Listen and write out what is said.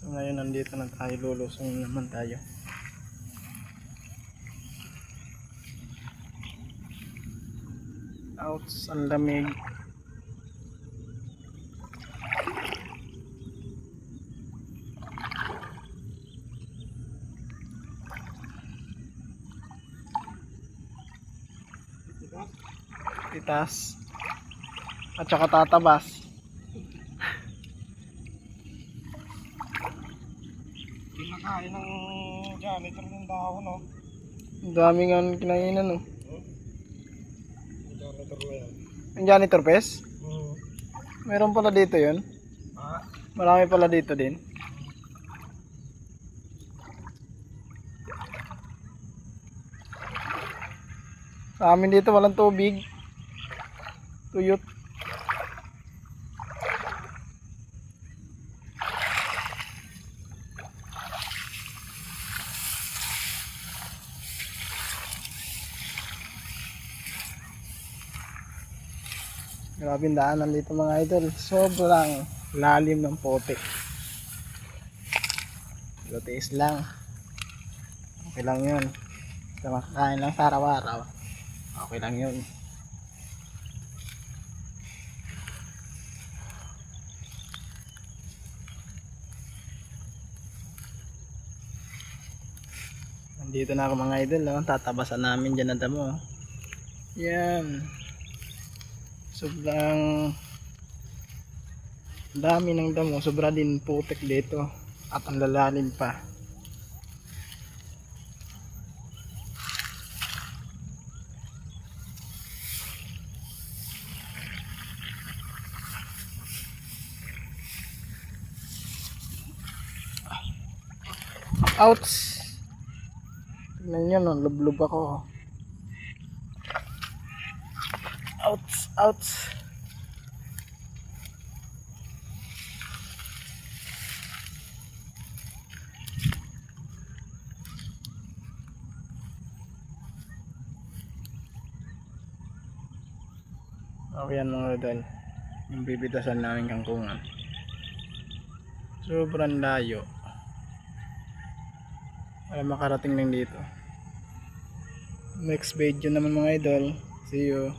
So ngayon nandito na tayo, lulusong naman tayo. Outs, ang lamig. Titas at saka tatabas. Pinakain ng janitor ng dahon, no? Ang daming ang kinainan, no? Yung janitor na yan. Ang janitor pes? Hmm. Meron pala dito yun. Ah? Marami pala dito din. Sa amin dito walang tubig. Tuyot. Grabe ang daanan dito mga idol. Sobrang lalim ng pote. Lutiis lang. Okay lang yun. Sa makakain lang sa araw-araw. Okay lang yun. Nandito na ako mga idol. Tatabasan namin dyan ang damo. Yan. Sobrang dami ng damo. Sobra din putik dito. At ang lalalim pa. Ouch! Tignan nyo, no? Lublub ako. Ouch! Ouch! Okay yan mga idol. Yung bibitasan namin kangkungan. Sobrang layo. Para makarating lang dito. Next video naman mga idol. See you.